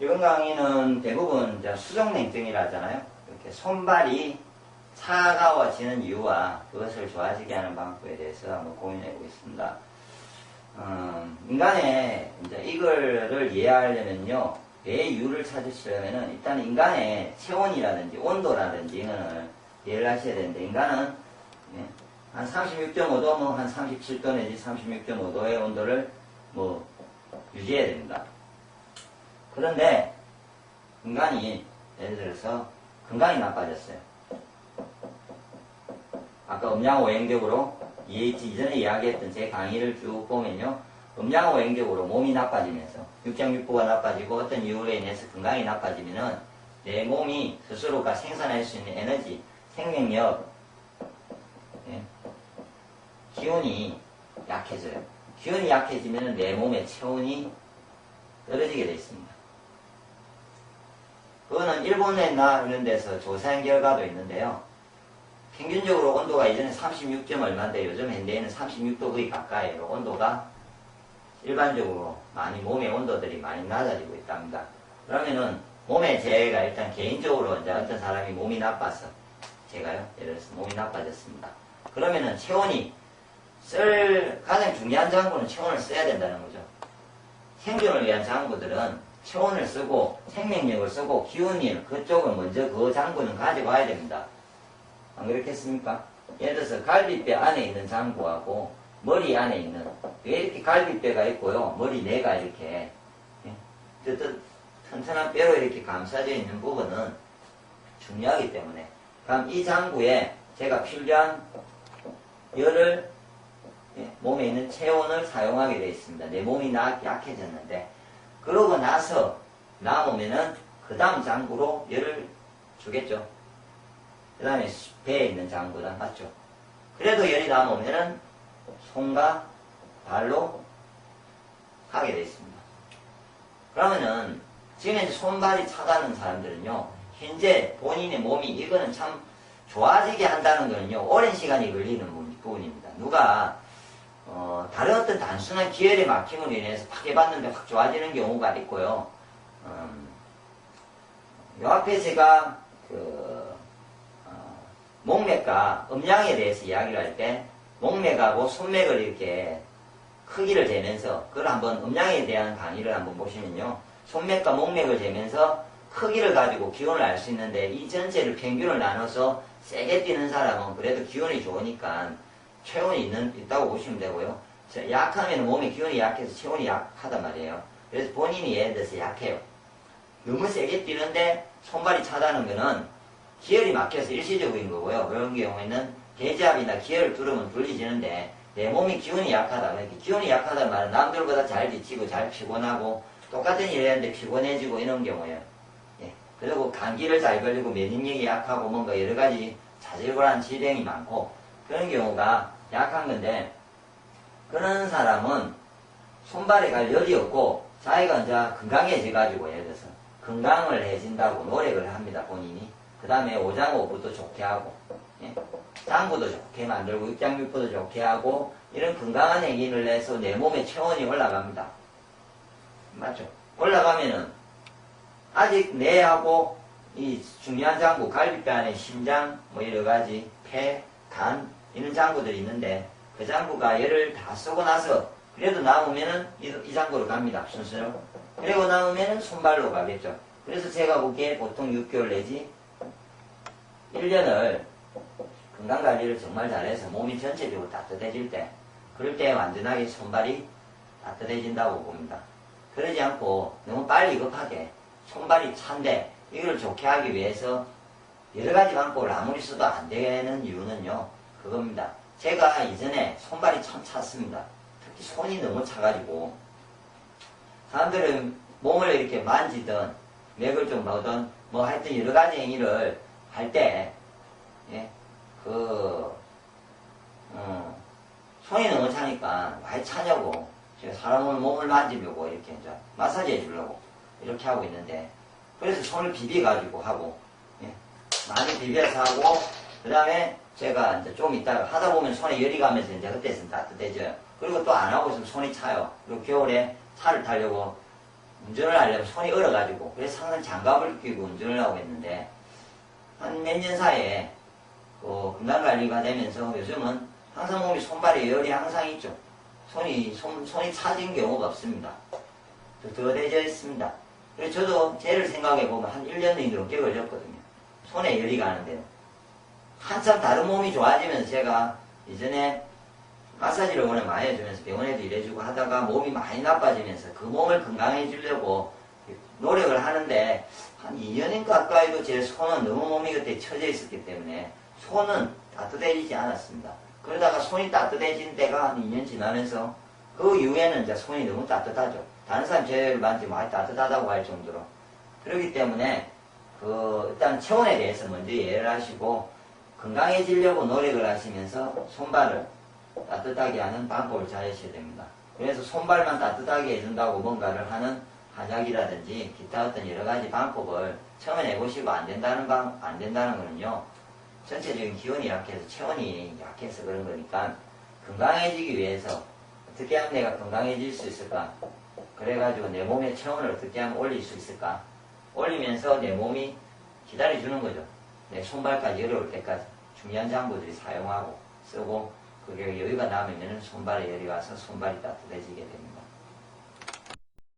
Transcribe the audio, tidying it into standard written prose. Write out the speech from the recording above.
이번 강의는 대부분 이제 수족냉증이라 하잖아요. 이렇게 손발이 차가워지는 이유와 그것을 좋아지게 하는 방법에 대해서 한번 고민해 보겠습니다. 인간의 이제 이거를 이해하려면요, 내 이유를 찾으시려면은 일단 인간의 체온이라든지 온도라든지 이거는 이해를 하셔야 되는데, 인간은 한 36.5도, 뭐 한 37도 내지 36.5도의 온도를 뭐 유지해야 됩니다. 그런데 인간이 예를 들어서 건강이 나빠졌어요. 아까 음양오행적으로 이전에 이야기했던 제 강의를 쭉 보면요, 음양오행적으로 몸이 나빠지면서 육장육부가 나빠지고 어떤 이유로 인해서 건강이 나빠지면은 내 몸이 스스로가 생산할 수 있는 에너지, 생명력, 기운이 약해져요. 기운이 약해지면은 내 몸의 체온이 떨어지게 되어 있습니다. 그거는 일본이나 이런 데서 조사한 결과도 있는데요. 평균적으로 온도가 예전에 36점 얼마인데 요즘 현대에는 36도 거의 가까이로 온도가 일반적으로 많이 몸의 온도들이 많이 낮아지고 있답니다. 그러면은 몸의 재해가 일단 개인적으로 이제 어떤 사람이 몸이 나빠서, 제가요, 예를 들어서 몸이 나빠졌습니다. 그러면은 체온이 가장 중요한 장구는 체온을 써야 된다는 거죠. 생존을 위한 장구들은 체온을 쓰고 생명력을 쓰고 기운을, 그쪽은 먼저 그 장구는 가지고 와야 됩니다. 안 그렇겠습니까? 예를 들어서 갈비뼈 안에 있는 장구하고 머리 안에 있는, 왜 이렇게 갈비뼈가 있고요, 머리 뇌가 이렇게 튼튼한 뼈로 이렇게 감싸져 있는 부분은 중요하기 때문에, 그럼 이 장구에 제가 필요한 열을, 몸에 있는 체온을 사용하게 되어 있습니다. 내 몸이 약해졌는데, 그러고 나서 남으면은 그 다음 장구로 열을 주겠죠. 그 다음에 배에 있는 장구다, 맞죠? 그래도 열이 남으면은 손과 발로 가게 되어 있습니다. 그러면은 지금 이제 손발이 차가는 사람들은요, 현재 본인의 몸이, 이거는 참 좋아지게 한다는 거는요, 오랜 시간이 걸리는 부분입니다. 누가 다른 어떤 단순한 기혈의 막힘으로 인해서 파괴받는데 확 좋아지는 경우가 있고요. 요 앞에 제가 목맥과 음양에 대해서 이야기를 할 때 목맥하고 손맥을 이렇게 크기를 재면서, 그걸 한번 음양에 대한 강의를 한번 보시면요, 손맥과 목맥을 재면서 크기를 가지고 기운을 알 수 있는데, 이 전체를 평균을 나눠서 세게 뛰는 사람은 그래도 기운이 좋으니까 체온이 있다고 보시면 되고요. 약하면 몸의 기운이 약해서 체온이 약하단 말이에요. 그래서 본인이 예를 들어서 약해요. 너무 세게 뛰는데 손발이 차다는 거는 기혈이 막혀서 일시적인 거고요. 그런 경우에는 대지압이나 기혈을 뚫으면 분리지는데, 내 몸이 기운이 약하다. 그러니까 기운이 약하다는 말은 남들보다 잘 지치고 잘 피곤하고 똑같은 일을 했는데 피곤해지고 이런 경우예요. 그리고 감기를 잘 걸리고 면역력이 약하고 뭔가 여러 가지 자질구레한 질병이 많고 그런 경우가 약한 건데, 그런 사람은 손발에 갈 열이 없고 자기가 이제 건강해져가지고, 예를 들어서 건강을 해진다고 노력을 합니다, 본인이. 그 다음에 오장오부도 좋게 하고, 장부도 좋게 만들고 육장육부도 좋게 하고, 이런 건강한 행위를 해서 내 몸의 체온이 올라갑니다. 맞죠? 올라가면은 아직 뇌하고 이 중요한 장부, 갈비뼈 안에 심장, 뭐 여러가지 폐, 간, 이런 장부들이 있는데, 그 장부가 열을 다 쏘고 나서 그래도 남으면은 이 장부로 갑니다, 순서로. 그리고 남으면은 손발로 가겠죠. 그래서 제가 보기에 보통 6개월 내지 1년을 건강관리를 정말 잘해서 몸이 전체적으로 따뜻해질 때, 그럴 때 완전하게 손발이 따뜻해진다고 봅니다. 그러지 않고 너무 빨리 급하게 손발이 찬데 이걸 좋게 하기 위해서 여러 가지 방법을 아무리 써도 안 되는 이유는요, 그겁니다. 제가 이전에 손발이 참 찼습니다. 특히 손이 너무 차가지고 사람들은 몸을 이렇게 만지든 맥을 좀 보든 뭐 하여튼 여러 가지 행위를 할 때, 손이 너무 차니까 왜 차냐고, 제가 사람을 몸을 만지려고 이렇게 이제 마사지 해주려고 이렇게 하고 있는데, 그래서 손을 비벼가지고 하고, 많이 비벼서 하고, 그 다음에 제가 이제 좀 있다가 하다 보면 손에 열이 가면서 이제 그때는 따뜻해져요. 그리고 또 안 하고 있으면 손이 차요. 그리고 겨울에 차를 타려고 운전을 하려면 손이 얼어가지고, 그래서 항상 장갑을 끼고 운전을 하고 있는데, 한 몇 년 사이에, 건강관리가 되면서 요즘은 항상 몸이 손발에 열이 항상 있죠. 손이 차진 경우가 없습니다. 더 되어 있습니다. 그래서 저도 쟤를 생각해보면 한 1년 넘게 걸렸거든요. 손에 열이 가는데요. 한참 다른 몸이 좋아지면서 제가 이전에 마사지를 원래 많이 해주면서 병원에도 일해주고 하다가 몸이 많이 나빠지면서 그 몸을 건강해지려고 노력을 하는데 한 2년 가까이도 제 손은 너무 몸이 그때 처져 있었기 때문에 손은 따뜻해지지 않았습니다. 그러다가 손이 따뜻해진 때가 한 2년 지나면서 그 이후에는 이제 손이 너무 따뜻하죠. 다른 사람 저를 만지 많이 따뜻하다고 할 정도로. 그렇기 때문에 일단 체온에 대해서 먼저 이해를 하시고 건강해지려고 노력을 하시면서 손발을 따뜻하게 하는 방법을 찾으셔야 됩니다. 그래서 손발만 따뜻하게 해준다고 뭔가를 하는 한약이라든지 기타 어떤 여러 가지 방법을 처음에 해보시고 안 된다는 거는요. 전체적인 기운이 약해서 체온이 약해서 그런 거니까 건강해지기 위해서 어떻게 하면 내가 건강해질 수 있을까? 그래가지고 내 몸의 체온을 어떻게 하면 올릴 수 있을까? 올리면서 내 몸이 기다려주는 거죠. 내 손발까지 열어올 때까지 중요한 장부들이 사용하고 쓰고 그게 여유가 남으면 손발에 열이 와서 손발이 따뜻해지게 됩니다.